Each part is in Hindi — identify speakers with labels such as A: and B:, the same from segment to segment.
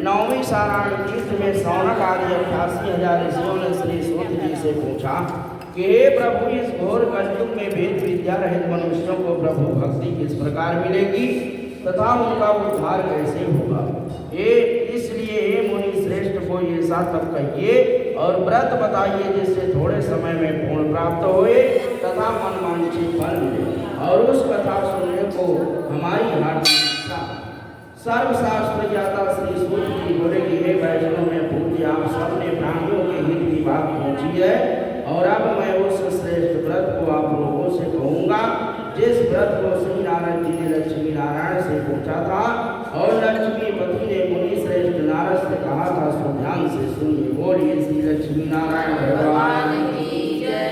A: 9वीं सारायण तीर्थ में सौनक आदि 88,000 ऋषियों ने श्री सूत जी से पूछा कि हे प्रभु, इस घोर कलयुग में वेद विद्या रहित मनुष्यों को प्रभु भक्ति किस प्रकार मिलेगी तथा उनका उद्धार कैसे होगा। इसलिए हे मुनि श्रेष्ठ को ये तब कहिए और व्रत बताइए जिससे थोड़े समय में पूर्ण प्राप्त होए तथा मनमांछित फल मिले। और उस कथा सुनने को हमारी हार्दिक इच्छा। सर्वशास्त्र ज्ञाता श्री सूत जी बोले कि हे वैष्णव में पूज्य, आप सबने प्राणियों के हित की बात पहुंची है और अब मैं उस श्रेष्ठ व्रत को आप लोगों से कहूँगा जिस व्रत को श्री नारायण जी ने लक्ष्मी नारायण से पूछा था और लक्ष्मी पति ने मुनि श्रेष्ठ नारद से कहा था। सो ध्यान से सुनिए। बोलिए श्री लक्ष्मी नारायण भगवान की जय।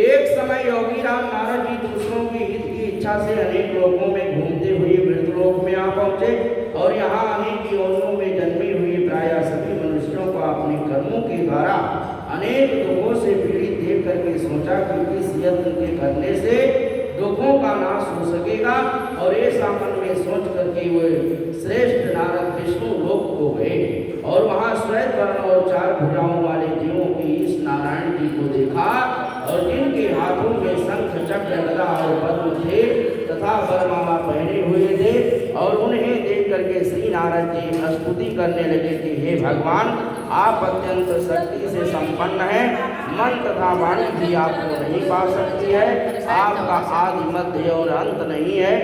A: एक समय योगी राम नारद जी दूसरों के हित की इच्छा से अनेक लोकों में घूमते हुए मृतलोक में आ पहुंचे और यहाँ अनेक योनियों में जन्मे हुए प्रायः सभी मनुष्यों को अपने कर्मों के द्वारा अनेक दुखों से पीड़ित देख करके सोचा कि इस यत्न के करने से दुखों का नाश हो सकेगा। और ऐसा मन में सोच करके वे श्रेष्ठ नारद विष्णु लोक को गए और वहाँ श्वेत वर्ण और 4 भुजाओं वाले जीवों के इस नारायण जी को देखा और जिनके हाथों में शंख चक्र गदा और पद्म थे तथा वरमाला पहने हुए थे। और उन्हें देख करके श्री नारद जी स्तुति करने लगे कि हे भगवान, आप अत्यंत शक्ति से संपन्न हैं, मन तथा वाणी भी आपको नहीं पा सकती है, आपका आदि मध्य और अंत नहीं है,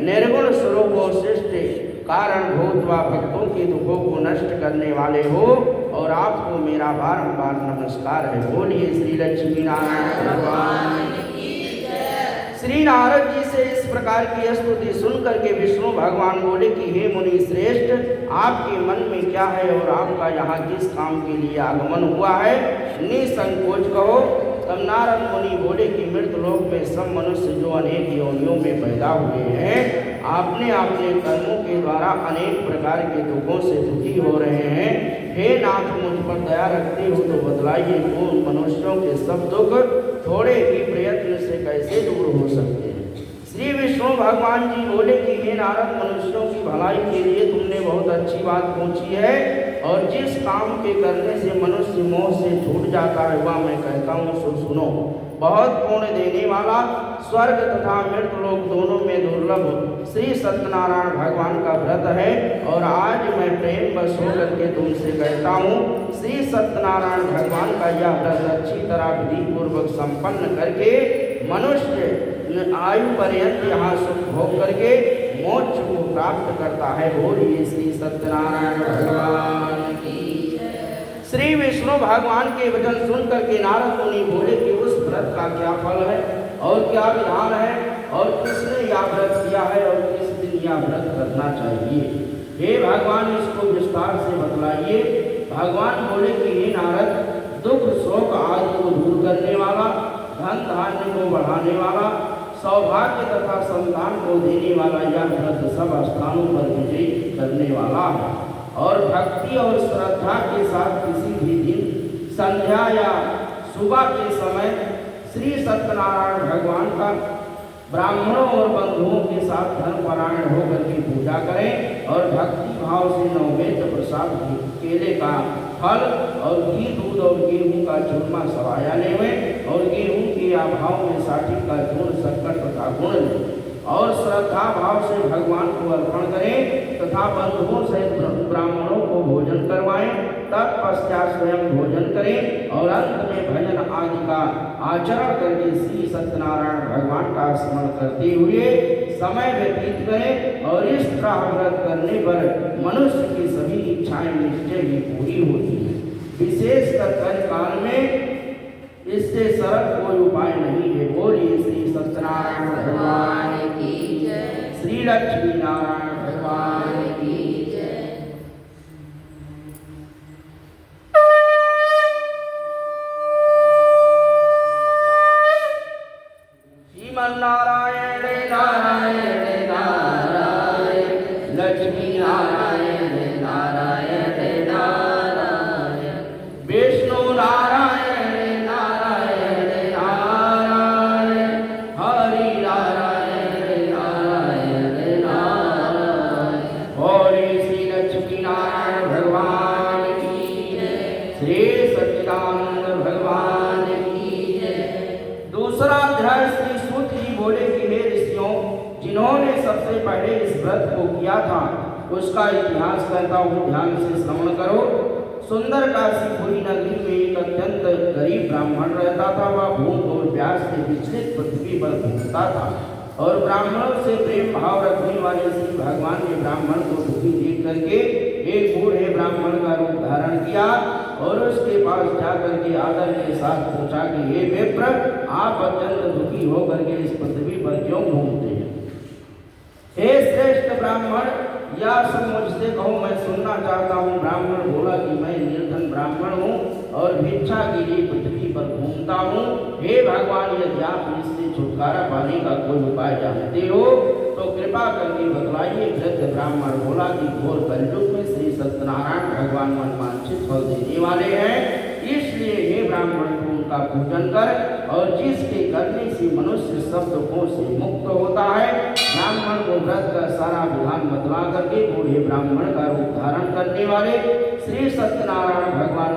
A: निर्गुण स्वरूप और सृष्टि कारण भूतवा भक्तों के दुखों को नष्ट करने वाले हो और आपको मेरा बारंबार नमस्कार है। बोलिए श्री लक्ष्मी नारायण भगवान की जय। श्री नारद जी से इस प्रकार की स्तुति सुन करके विष्णु भगवान बोले कि हे मुनि श्रेष्ठ, आपके मन में क्या है और आपका यहाँ किस काम के लिए आगमन हुआ है, निसंकोच कहो। तब नारद मुनि बोले कि मृतलोक में सब मनुष्य जो अनेक योनियों में पैदा हुए हैं, आपने अपने कर्मों के द्वारा अनेक प्रकार के दुखों से दुखी हो रहे हैं। हे नाथ, मुझ पर दया रखते हो तो बतलाइए उन मनुष्यों के सब दुख थोड़े ही प्रयत्न से कैसे दूर हो सकते हैं। श्री विष्णु भगवान जी बोले कि हे नारद, मनुष्यों की भलाई के लिए तुमने बहुत अच्छी बात पूछी है और जिस काम के करने से मनुष्य मोह से छूट जाता है वह मैं कहता हूँ सो सुनो। बहुत पुण्य देने वाला स्वर्ग तथा मृतलोक दोनों में दुर्लभ श्री सत्यनारायण भगवान का व्रत है और आज मैं प्रेम बस होकर के तुमसे कहता हूँ श्री सत्यनारायण भगवान का यह व्रत अच्छी तरह विधि पूर्वक संपन्न करके मनुष्य आयु पर्यंत यहाँ सुख भोग करके मोक्ष को प्राप्त करता है। बोलिए श्री सत्यनारायण भगवान की। श्री विष्णु भगवान के वचन सुन करके नारद मुनि बोले कि उस व्रत का क्या फल है और क्या विधान है और किसने यह व्रत किया है और किस दिन यह व्रत करना चाहिए। हे भगवान, इसको विस्तार से बतलाइए। भगवान बोले कि हे नारद, दुख शोक आदि को दूर करने वाला, धन धान्य को बढ़ाने वाला, सौभाग्य तथा संतान को देने वाला यह व्रत सब स्थानों पर विजय करने वाला है और भक्ति और श्रद्धा के साथ किसी भी दिन संध्या या सुबह के समय श्री सत्यनारायण भगवान का ब्राह्मणों और बंधुओं के साथ धर्मपरायण होकर के पूजा करें और भक्ति भाव से नववेद प्रसाद केले का फल और घी दूध और गेहूं का चूरमा सवाया लेवें और गेहूं के अभाव में साठी का चूर्ण शक्कर तथा गुड़ लें और श्रद्धा भाव से भगवान को अर्पण करें तथा बंधुओं सहित ब्राह्मणों को भोजन करवाएं। तत्पश्चात स्वयं भोजन करें और अंत में भजन आदि का आचरण करके श्री सत्यनारायण भगवान का स्मरण करते हुए समय व्यतीत करें और इस तरह व्रत करने पर मनुष्य की सभी इच्छाएं निश्चय ही पूरी होती हैं। विशेषकर कलिकाल में इससे सरल कोई उपाय नहीं है। बोलिए श्री सत्यनारायण भगवान की जय। श्री लक्ष्मी नारायण भगवान की जय। श्रीमन नारायण नारायण नारायण, लक्ष्मी नारायण नारायण नारायण, विष्णु नारायण नारायण, हरि नारायण नारायण नारायण। पहले इस व्रत को किया था उसका इतिहास कहता हूँ, ध्यान से श्रवण करो। सुंदर काशीपुरी नगरी में एक अत्यंत गरीब ब्राह्मण रहता था। वह भूख और प्यास से विचलित पृथ्वी पर घूमता था और ब्राह्मणों से प्रेम भाव रखने वाले श्री भगवान ने ब्राह्मण को दुखी देख करके एक बूढ़े ब्राह्मण का रूप धारण किया और उसके पास जाकर के आदर के साथ पूछा कि हे विप्र, आप अत्यंत दुखी होकर के इस पृथ्वी पर क्यों घूमते हैं? हे श्रेष्ठ ब्राह्मण, या सब मुझसे कहो, मैं सुनना चाहता हूँ। ब्राह्मण बोला कि मैं निर्धन ब्राह्मण हूँ और भिक्षा के लिए पृथ्वी पर घूमता हूँ। हे भगवान, यदि आप इससे छुटकारा पाने का कोई उपाय जानते हो तो कृपा करके बतलाइए। वृद्ध ब्राह्मण बोला कि घोर कलयुग में श्री सत्यनारायण भगवान मनवांछित फल देने वाले हैं, इसलिए हे ब्राह्मण तू उनका पूजन कर और जिसके करने से मनुष्य सब दुखों से मुक्त होता है। ब्राह्मण को व्रत का सारा विधान बतला करके बूढ़े ब्राह्मण का रूप धारण करने वाले श्री सत्यनारायण भगवान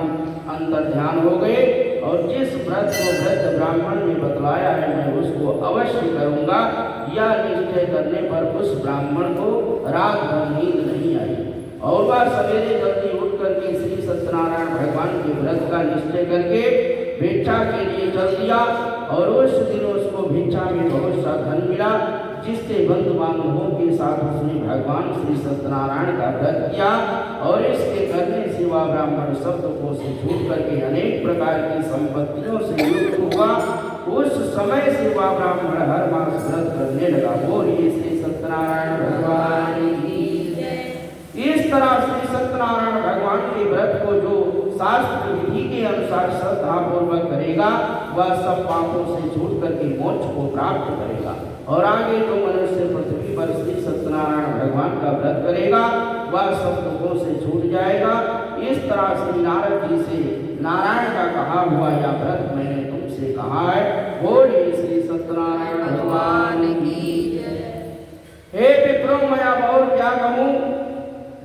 A: अंतर ध्यान हो गए और जिस व्रत को वृद्ध ब्राह्मण ने बतलाया है मैं उसको अवश्य करूंगा। यह निश्चय करने पर उस ब्राह्मण को रात भर नींद नहीं आई और वह सवेरे जल्दी उठ करके श्री सत्यनारायण भगवान के व्रत का निश्चय करके भिक्षा के लिए चल दिया और उस दिन उसको भिक्षा में बहुत सा धन मिला, जिससे बंधु बांधवों के साथ उसने भगवान श्री सत्यनारायण का व्रत किया और इसके करने से वह ब्राह्मण सब दुखों से छूट करके अनेक प्रकार की संपत्तियों से युक्त हुआ। उस समय से वह ब्राह्मण हर मास व्रत करने लगा। बोलिए श्री सत्यनारायण भगवान की। इस तरह श्री सत्यनारायण भगवान के व्रत को जो शास्त्र विधि के अनुसार श्रद्धा पूर्वक करेगा वह सब पापों से छूट करके मोक्ष को प्राप्त करेगा और आगे जो मनुष्य पृथ्वी पर श्री सत्यनारायण भगवान का व्रत करेगा वह सब दुखों से छूट जाएगा। इस तरह श्री नारद जी से नारायण का कहा हुआ यह व्रत मैंने तुमसे कहा है। बोलिए श्री सत्यनारायण भगवान की। हे विप्रो, मैं अब और क्या कहूँ?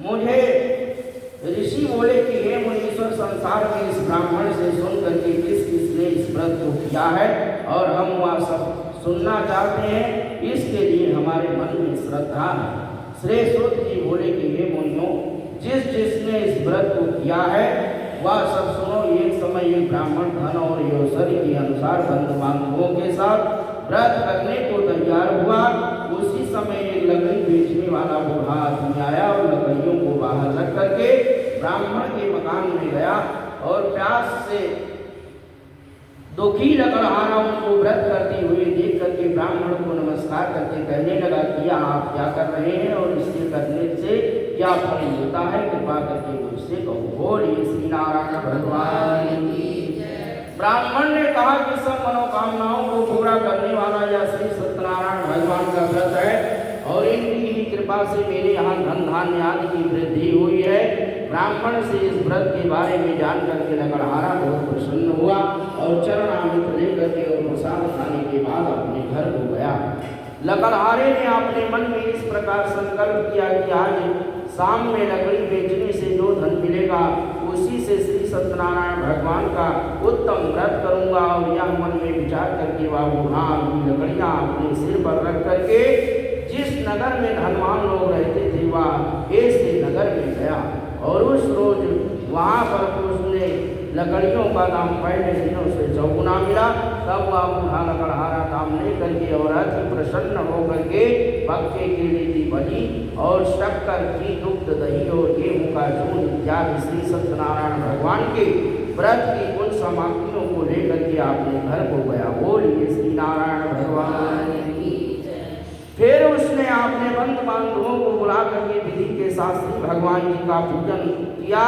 A: मुझे ऋषि बोले कि हे मुनीश्वर, संसार में इस ब्राह्मण से सुन करके किस किसने इस व्रत को किया है और हम वह सब सुनना चाहते हैं, इसके लिए हमारे मन में श्रद्धा है। श्री सूत जी बोले कि हे मुनियों, जिस जिसने इस व्रत को किया है वह सब सुनो। एक समय एक ब्राह्मण धन और ऐश्वर्य के अनुसार बंधु बांधवों के साथ व्रत करने को तैयार हुआ। उसी समय एक लकड़ी बेचने वाला बूढ़ा आदमी आया और लकड़ियों को बाहर रख करके ब्राह्मण के मकान में गया और प्यास से दुखी लकड़हारा उनको व्रत करते हुए देख करके ब्राह्मण को नमस्कार करके कहने लगा कि आप क्या कर रहे हैं और इसके करने से क्या फल मिलता है, कृपा करके मुझसे कहो। बोलिए श्री नारायण भगवान की। ब्राह्मण ने कहा कि सब मनोकामनाओं को पूरा करने वाला यह श्री सत्यनारायण भगवान का व्रत है और इनकी ही कृपा से मेरे यहाँ धन धान्य आदि की वृद्धि हुई है। ब्राह्मण से इस व्रत के बारे में जान करके लकड़हारा बहुत प्रसन्न हुआ और चरणामृत लेकर के और प्रसाद खाने के बाद अपने घर को गया। लकड़हारे ने अपने मन में इस प्रकार संकल्प किया कि आज शाम में लकड़ी बेचने से जो धन मिलेगा उसी से श्री सत्यनारायण भगवान का उत्तम व्रत करूंगा। और यह मन में विचार करके वह बूढ़ा आदमी लकड़ियाँ अपने सिर पर रख करके जिस नगर में धनवान लोग रहते थे वह ऐसे नगर में गया और उस रोज वहाँ पर उसने लकड़ियों का दाम पहले दिनों से चौगुना मिला। तब वह बूढ़ा लकड़हारा दाम ले करके और अति प्रसन्न होकर के मक्के के लिए बनी और शक्कर की दुग्ध दही और गेहूं का चूर्ण इत्यादि श्री सत्यनारायण भगवान के व्रत की कुल सामग्रियों को लेकर के अपने घर को गया। बोलिए श्री नारायण भगवान की। फिर उसने अपने बंधु बांधवों को बुला करके विधि के साथ श्री भगवान जी का पूजन किया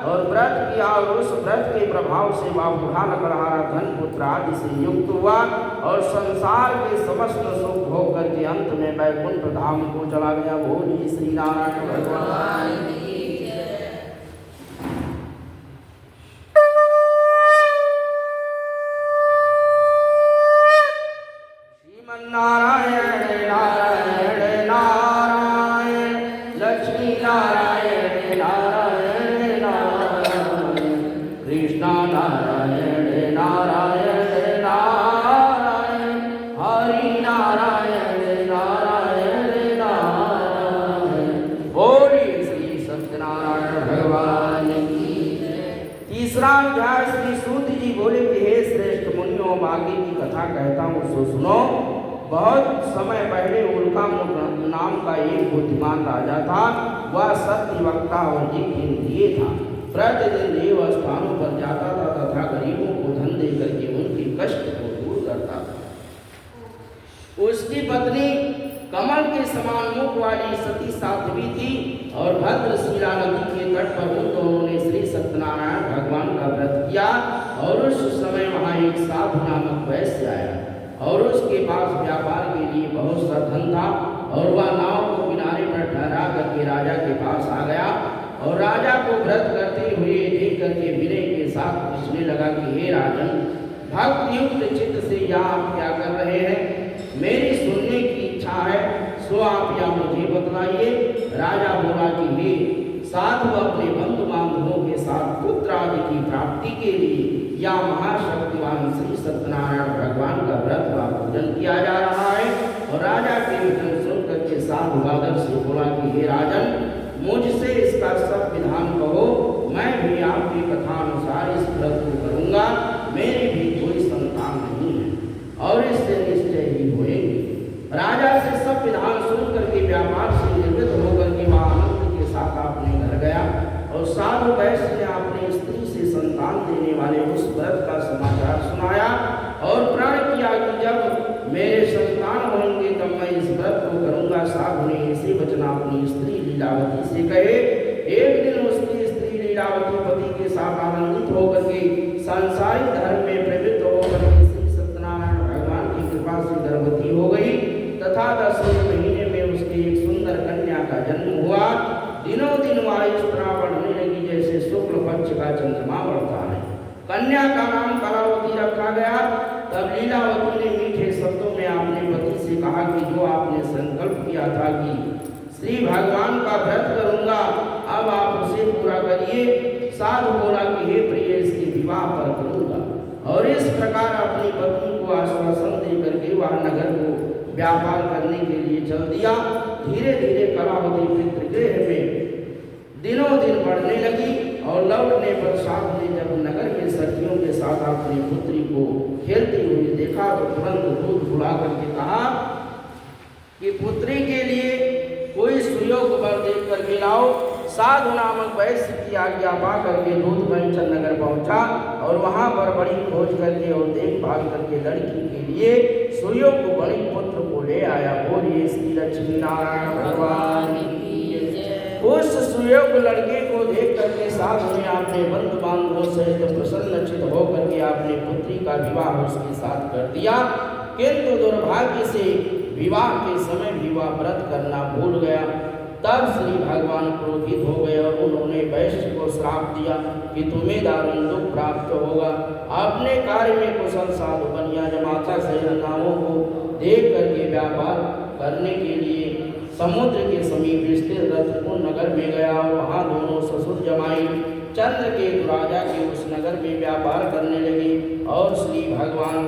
A: और व्रत किया और उस व्रत के प्रभाव से वह बूढ़ा लकड़हारा धन पुत्र आदि से युक्त हुआ और संसार के समस्त सुख भोग करके अंत में वैकुंठ धाम को चला गया। बोलिए श्री नारायण भगवान की। नारायण नारायण नारायण लक्ष्मी नारायण नारायण नारायण कृष्ण नारायण नारायण नारायण हरि नारायण नारायण नारायण। भगवान की। तीसरा अध्याय श्री सूत जी बोले कि हे श्रेष्ठ मुनियों, आगे की कथा कहता हूँ सो सुनो। बहुत समय पहले उल्का नाम का एक बुद्धिमान राजा था। वह सत्य वक्ता और जितेंद्रिय था। प्रतिदिन देव स्थानों पर जाता था तथा गरीबों को धन दे करके उनके कष्ट को दूर करता था। उसकी पत्नी कमल के समान मुख वाली सती साध्वी थी और भद्रशिला नदी के तट पर उन दोनों ने श्री सत्यनारायण भगवान का व्रत किया। और उस समय वहाँ एक साधु नामक वैश्य आया और उसके पास व्यापार के लिए बहुत सा धन था। और वह नाव को किनारे पर ठहरा करके राजा के पास आ गया और राजा को व्रत करते हुए देख करके विनय के साथ पूछने लगा कि हे राजन, भक्ति युक्त चित्त से यहाँ आप क्या कर रहे हैं? मेरी सुनने की इच्छा है, सो आप या मुझे बतलाइए। राजा बोला कि हे साधु, अपने बंधु बांधवों के साथ पुत्र आदि की प्राप्ति के लिए या महाशक्तिवान श्री सत्यनारायण भगवान का व्रत व पूजन किया जा रहा है। और राजा के वचन सुनकर के साधु आदर से बोला कि हे राजन, मुझसे इसका सब विधान कहो, मैं भी आपकी कथा अनुसार इस व्रत को करूँगा। मेरी भी कोई संतान नहीं है और इससे निश्चय ही होएगी। राजा से सब विधान सुन करके व्यापार से निवृत्त होकर के वह आनंद के साथ अपने घर गया और साधु वैश्य ने अपनी स्त्री से संतान देने वाले उस व्रत का समाचार सुनाया और प्रण किया कि जब मेरे संतान होंगे तब मैं इस व्रत को करूँगा। साधु ने ऐसे वचन अपनी स्त्री लीलावती से कहे। एक दिन उसकी स्त्री लीलावती पति के साथ आनंदित होकर के सांसारिक धर्म में प्रवृत्त होकर के श्री सत्यनारायण भगवान की कृपा से गर्भवती हो गई तथा 10वें महीने में उसके एक सुंदर कन्या का जन्म हुआ। दिनों दिन वह इस तरह बढ़ने लगी जैसे शुक्ल पक्ष का चंद्रमा बढ़ता है। कन्या का नाम कलावती रखा गया। तब लीलावती ने मीठे शब्दों में अपने पति से कहा कि जो आपने संकल्प किया था कि श्री भगवान का व्रत करूंगा, अब आप उसे पूरा करिए। साधु बोला कि हे प्रिय, इसके विवाह पर करूंगा। और इस प्रकार अपनी पत्नी को आश्वासन दे करके वह नगर को व्यापार करने के लिए चल दिया। धीरे धीरे कलावती पितृगृह में दिनों दिन बढ़ने लगी और लौटने पर साधु ने जब नगर में सखियों के साथ अपनी पुत्री को खेलती हुई देखा तो तुरंत दूध बुला करके कहा कि पुत्री के लिए कोई सुयोग वर देख करके लाओ। साधु नामक वैश्य की आज्ञा पा करके दूध पंचन नगर पहुंचा और वहां पर बड़ी खोज करके और देखभाल करके लड़की के लिए सुयोग बड़ी पुत्र को ले आया। बोलिए श्री लक्ष्मी नारायण भगवान की। उस सुयोग लड़के को देख करके साधु ने अपने बंधु बांधवों सहित प्रसन्नचित होकर के अपने पुत्री का विवाह उसके साथ कर दिया। किंतु दुर्भाग्य से विवाह के समय भी वह व्रत करना भूल गया। तब श्री भगवान क्रोधित हो गए और उन्होंने वैश्य को श्राप दिया कि तुम्हें दारुण दुख प्राप्त होगा। अपने कार्य में कुशल साधु बनिया जमाता सहित नावों को देख करके व्यापार करने के लिए समुद्र के समीप स्थित रथपुर नगर में गया। वहाँ दोनों ससुर जमाई चंद्र के राजा के उस नगर में व्यापार करने लगे और श्री भगवान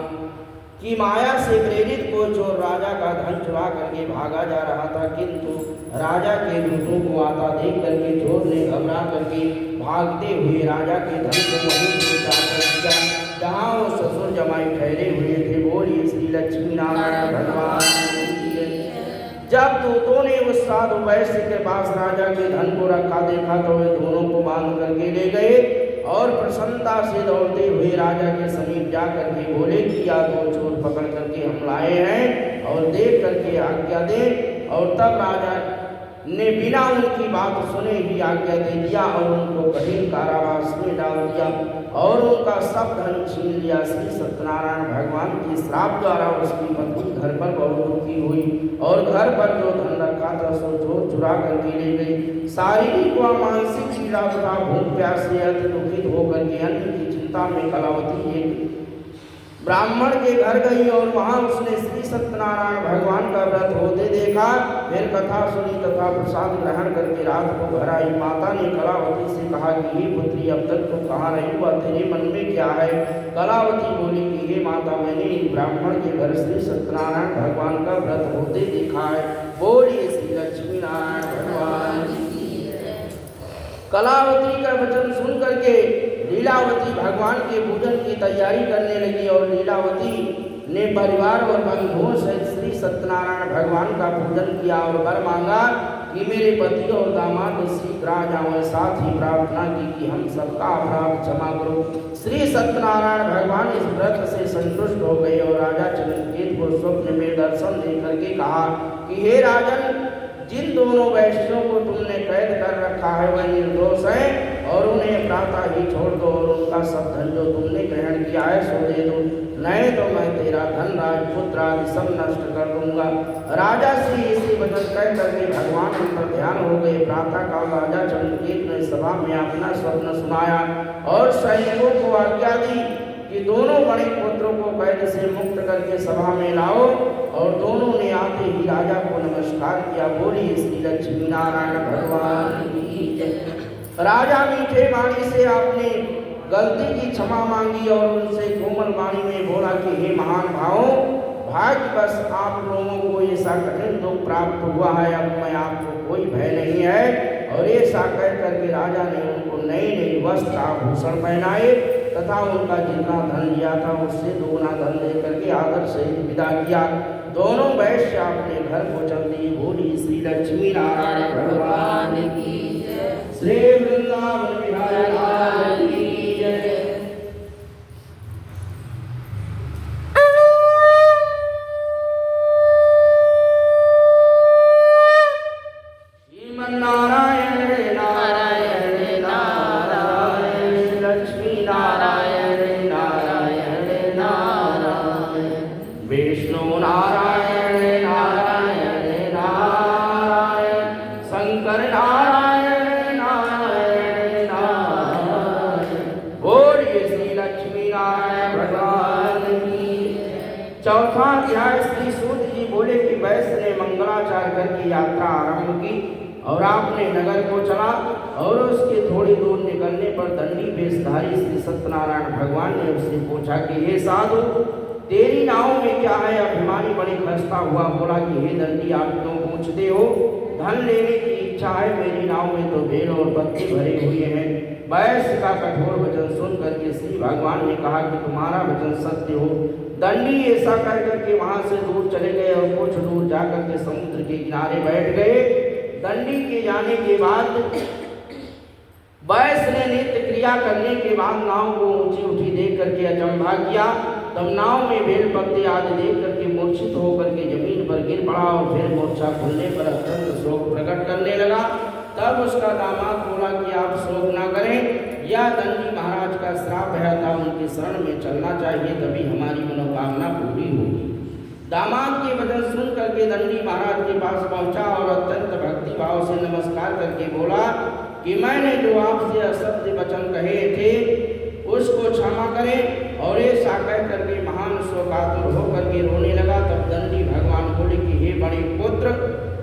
A: की माया से प्रेरित कोई चोर राजा का धन चुरा करके भागा जा रहा था। किंतु राजा के दूतों को आता देख करके चोर ने घबरा करके भागते हुए राजा के धन को वहीं कर दिया जहाँ वो ससुर जमाई ठहरे हुए थे। बोलिए श्री लक्ष्मी नारायण भगवान। जब दूतों ने उस साधु वैश्य के पास राजा के धन को रखा देखा तो वे दोनों को बांध करके ले गए और प्रसन्नता से दौड़ते हुए राजा के समीप जा करके बोले कि या दो चोर पकड़ करके हम लाए हैं और देख करके आज्ञा दे। और तब राजा ने बिना उनकी बात सुने ही आज्ञा दे दिया और उनको कठिन कारावास में डाल दिया और उनका सब धन छीन लिया। श्री सत्यनारायण भगवान के श्राप द्वारा उसकी पत्नी घर पर बहुत दुखी हुई और घर पर जो धन रखा था सो चोर चुरा करके ले गई। शारीरिक व मानसिक पीड़ा तथा भूख प्यास से अति दुखित होकर के अन्न की चिंता में कलावती एक ब्राह्मण के घर गई और वहां उसने श्री सत्यनारायण भगवान का व्रत होते देखा। फिर कथा सुनी तथा प्रसाद ग्रहण करके रात को घर आई। माता ने कलावती से कहा कि हे पुत्री, अब तक तो कहाँ रही हुआ, तेरे मन में क्या है? कलावती बोली कि हे माता, मैंने एक ब्राह्मण के घर श्री सत्यनारायण भगवान का व्रत होते देखा है। बोलिए श्री लक्ष्मी नारायण भगवान। कलावती का वचन सुन करके लीलावती भगवान के पूजन की तैयारी करने लगी और लीलावती ने परिवार और बंधुओं सहित श्री सत्यनारायण भगवान का पूजन किया और वर मांगा कि मेरे पति और दामाद शीघ्र आ जाओ। साथ ही प्रार्थना की कि हम सबका अपराध क्षमा करो। श्री सत्यनारायण भगवान इस व्रत से संतुष्ट हो गए और राजा चंद्रकेत को स्वप्न में दर्शन दे करके कहा कि हे राजन, जिन दोनों वैश्यों को तुमने कैद कर रखा है वह निर्दोष है और उन्हें प्रातः ही छोड़ दो और उनका सब धन जो तुमने ग्रहण किया है सो दे दो, नहीं तो मैं तेरा धन राजपुत्र आदि सब नष्ट कर दूंगा। राजा श्री इसी वचन कह करके भगवान पर ध्यान हो गए। प्रातः काल राजा चंद्रकेत ने सभा में अपना स्वप्न सुनाया और सैनिकों को आज्ञा दी कि दोनों बड़े पुत्रों को कैद से मुक्त करके सभा में लाओ और दोनों ने आते ही राजा को नमस्कार किया। बोलिए श्री लक्ष्मी नारायण भगवान की जय। राजा मीठे वाणी से आपने गलती की क्षमा मांगी और उनसे कोमल वाणी में बोला कि हे महान भावों, भाग्यवश आप लोगों को ऐसा कठिन दुख प्राप्त हुआ है, अब मैं आपको कोई भय नहीं है। और ऐसा कह करके राजा ने उनको नए नए वस्त्र आभूषण पहनाए तथा उनका जितना धन लिया था उससे दोगुना धन दे करके आदर सहित विदा किया। दोनों वैश्य अपने घर को चल दिए। बोली श्री लक्ष्मी नारायण भगवान की जय। श्री वृंदावन बिहारी लाल की जय। चौथा अध्याय श्री सूत जी बोले कि वैश्य ने मंगलाचार करके यात्रा आरंभ की और आपने नगर को चला और उसके थोड़ी दूर निकलने पर दंडी वेशधारी श्री सत्यनारायण भगवान ने उससे पूछा कि हे साधु, तेरी नाव में क्या है? अभिमानी बड़ी खस्ता हुआ बोला कि हे दंडी, आप क्यों पूछते हो? धन लेने की इच्छा है, मेरी नाव में तो बेल और पत्ते भरे हुए हैं। वैश्य का कठोर वचन सुन करके श्री भगवान ने कहा कि तुम्हारा वचन सत्य हो। दंडी ऐसा कह करके वहां से दूर चले गए और कुछ दूर जाकर के समुद्र के किनारे बैठ गए। दंडी के जाने के बाद वैश्य ने नित्य क्रिया करने के बाद नाव को ऊंची उठी देख करके अचंभा किया। तब नाव में बेल पत्ते आदि देख करके मूर्छित होकर के जमीन पर गिर पड़ा और फिर मूर्छा खुलने पर अत्यंत शोक प्रकट करने लगा। तब उसका दामाद बोला कि आप शोक न करें, यह दंडी महाराज का श्राप है, था उनके शरण में चलना चाहिए, तभी हमारी मनोकामना पूरी होगी। दामाद के वचन सुन करके दंडी महाराज के पास पहुंचा और अत्यंत भक्ति भाव से नमस्कार करके बोला कि मैंने जो आपसे असत्य वचन कहे थे उसको क्षमा करें। और ऐसा कह करके महान शोकातुर होकर के रोने लगा। तब दंडी भगवान बोले कि हे बड़े पुत्र,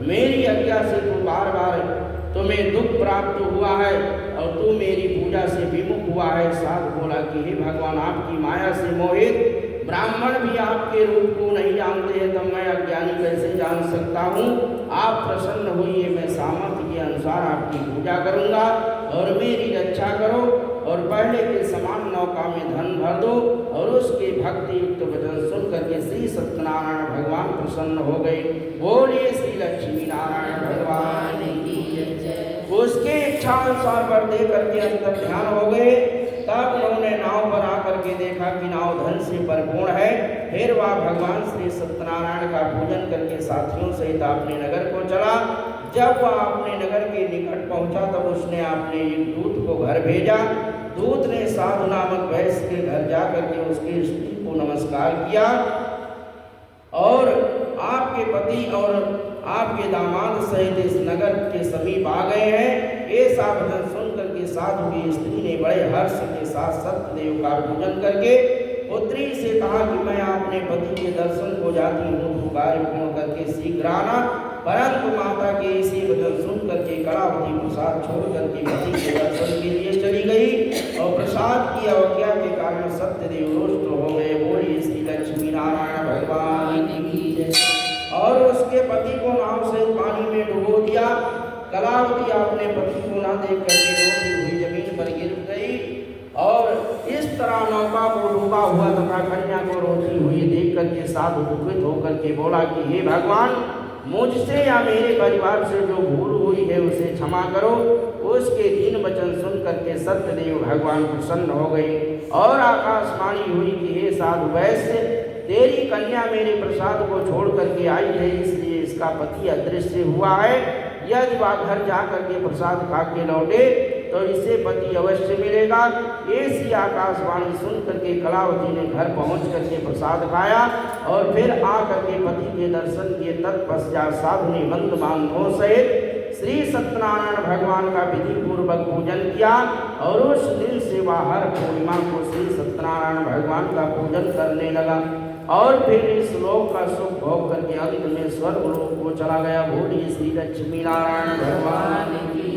A: मेरी आज्ञा से तू बार बार तुम्हें दुख प्राप्त हुआ है और तू मेरी पूजा से विमुख हुआ है। साथ बोला कि हे भगवान, आपकी माया से मोहित ब्राह्मण भी आपके रूप को नहीं जानते हैं, तब मैं अज्ञानी कैसे जान सकता हूँ? आप प्रसन्न होइए, मैं सामर्थ्य के अनुसार आपकी पूजा करूँगा और मेरी रक्षा करो और पहले के समान नौका में धन भर दो। और उसके भक्ति युक्त वचन सुन करके श्री सत्यनारायण भगवान प्रसन्न हो गए। बोलिए श्री लक्ष्मी नारायण भगवान की जय। उसके इच्छा अनुसार वर दे करके अंतर ध्यान हो गए। तब उन्होंने नाव पर आकर के देखा कि नाव धन से परिपूर्ण है। फिर वह भगवान श्री सत्यनारायण का पूजन करके साथियों सहित अपने नगर को चला। जब वह अपने नगर के निकट पहुंचा तब उसने अपने एक दूत को घर भेजा। दूत ने साधु नामक वैश्य के घर जाकर के उसकी स्त्री को नमस्कार किया और आपके पति और आपके दामाद सहित इस नगर के समीप आ गए हैं। ऐसा वचन सुन करके साधु की स्त्री ने बड़े हर्ष के साथ सत्यदेव का पूजन करके पुत्री से कहा कि मैं अपने पति के दर्शन को जाती हूँ, तो कार्य पूर्ण करके शीघ्र आना। परंतु माता के इसी वचन सुन करके कलावती प्रसाद छोड़ करके पति के दर्शन के लिए चली गई और प्रसाद की अवज्ञा के कारण सत्यदेव रुष्ट हो गए। बोलिए श्री लक्ष्मी नारायण भगवान की जय। और उसके पति को नाव से पानी में डुबो दिया। कलावती अपने पति को न न देख करके रोती हुई जमीन पर गिर गई और इस तरह नौका को डूबा हुआ तथा कन्या को रोती हुई देख करके साधु दुखित होकर के बोला कि हे भगवान, मुझसे या मेरे परिवार से जो भूल हुई है उसे क्षमा करो। उसके दीन वचन सुन करके सत्यदेव भगवान प्रसन्न हो गए और आकाशवाणी हुई कि हे साधु वैश्य, तेरी कन्या मेरे प्रसाद को छोड़ करके आई है, इसलिए इसका पति अदृश्य हुआ है। यदि वह घर जा करके प्रसाद खा के लौटे तो इसे पति अवश्य मिलेगा। ऐसी आकाशवाणी सुन करके कलावती ने घर पहुंच करके प्रसाद खाया और फिर आ करके पति के दर्शन किए। तत्पश्चात साधु ने बंद बांधवों सहित श्री सत्यनारायण भगवान का विधि पूर्वक पूजन किया और उस दिन से वह हर पूर्णिमा को श्री सत्यनारायण भगवान का पूजन करने लगा और फिर इस लोक का सुख भोग करके अंत में स्वर्ग लोक को चला गया। बोलिए श्री लक्ष्मी नारायण भगवान की।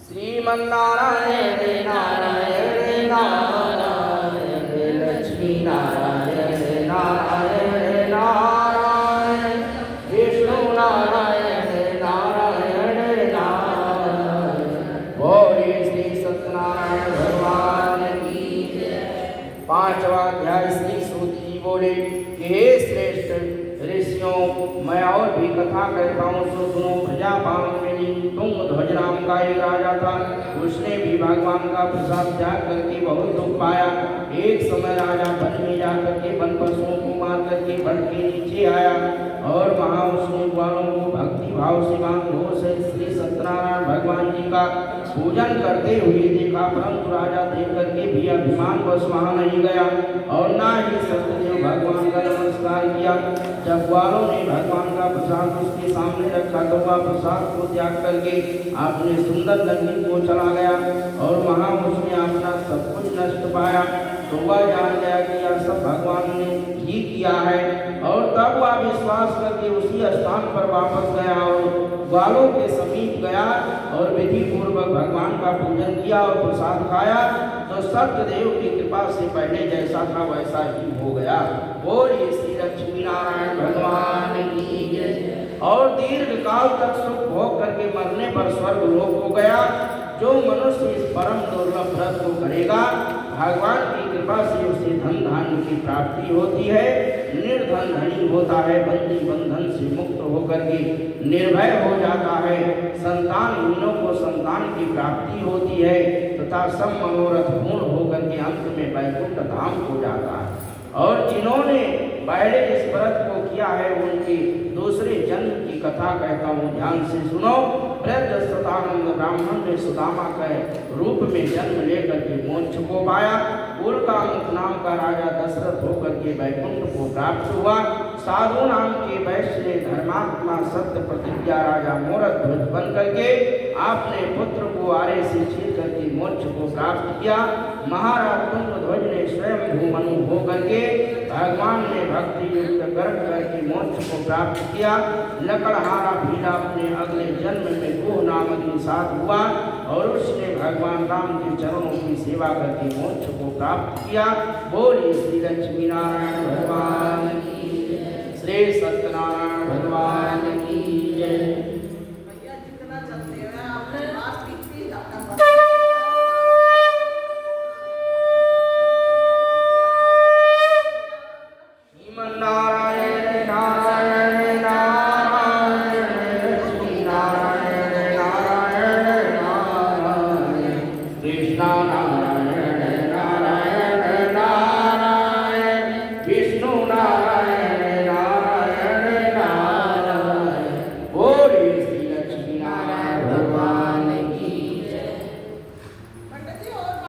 A: श्रीमन्नारायण नारायण नारायण लक्ष्मी नारायण नारायण नारायण विष्णु नारायण नारायण नारायण। बोलिए श्री सत्यनारायण भगवान की जय। 5वां अध्याय। श्री सूत जी बोले कि हे श्रेष्ठ ऋषियों, मैं और भी कथा कहता हूँ सो सुनो। प्रजापालन में तुंगध्वज नाम का एक राजा था। उसने भी भगवान का प्रसाद त्याग करके बहुत दुख पाया। एक समय राजा वन में जाकर के वन पशुओं को मार करके वन के नीचे आया और वहाँ उसने ग्वालों को भक्ति भाव से बांधों से श्री सत्यनारायण भगवान जी का पूजन करते हुए देखा, परंतु राजा देख करके भी अभिमान बस वहाँ नहीं गया और ना ही सत्यदेव भगवान का नमस्कार किया। जब ग्वालों ने भगवान का प्रसाद उसके सामने रखा तो वह प्रसाद को त्याग करके अपने सुंदर नगरी को चला गया और वहाँ उसने अपना सब कुछ नष्ट पाया। तो वह जान गया कि यह सब भगवान ने ही किया है और तब वह विश्वास करके उसी स्थान पर वापस गया और ग्वालों के समीप गया और विधि पूर्वक भगवान का पूजन किया और प्रसाद खाया तो सत्यदेव की कृपा से पहले जैसा था वैसा ही हो गया। बोलिए श्री लक्ष्मी नारायण भगवान की जय। और दीर्घ काल तक सुख भोग करके मरने पर स्वर्ग लोक हो गया। जो मनुष्य इस परम दुर्लभ व्रत को करेगा, भगवान की कृपा से उसे धन धान्य की प्राप्ति होती है, निर्धन धनी होता है, बंदी बंधन से मुक्त होकर के निर्भय हो जाता है, संतानहीनों को संतान की प्राप्ति होती है तथा सब मनोरथ पूर्ण होकर के अंत में वैकुंठ धाम हो जाता है। और जिन्होंने पहले इस व्रत को किया है उनके दूसरे जन्म की कथा कहता हूँ, ध्यान से सुनो। वृद्ध सतानंद ब्राह्मण ने सुदामा के रूप में जन्म लेकर के मोक्ष को पाया। उल्कामुख नाम का राजा दशरथ होकर के वैकुंठ को प्राप्त हुआ। साधु नाम के वैश्य ने धर्मात्मा सत्य प्रतिज्ञा राजा मोरध्वज बन करके अपने पुत्र को आरे से छीन करके मोक्ष को प्राप्त किया। महाराज तुंगध्वज ने स्वयं भूमनु होकर के भगवान ने भक्ति युक्त गर्भ करके मोक्ष को प्राप्त किया। लकड़हारा भीड़ा अपने अगले जन्म में गोह नामक निषाद हुआ और उसने भगवान राम के चरणों की सेवा करके मोक्ष को प्राप्त किया। बोलिए श्री लक्ष्मी नारायण भगवान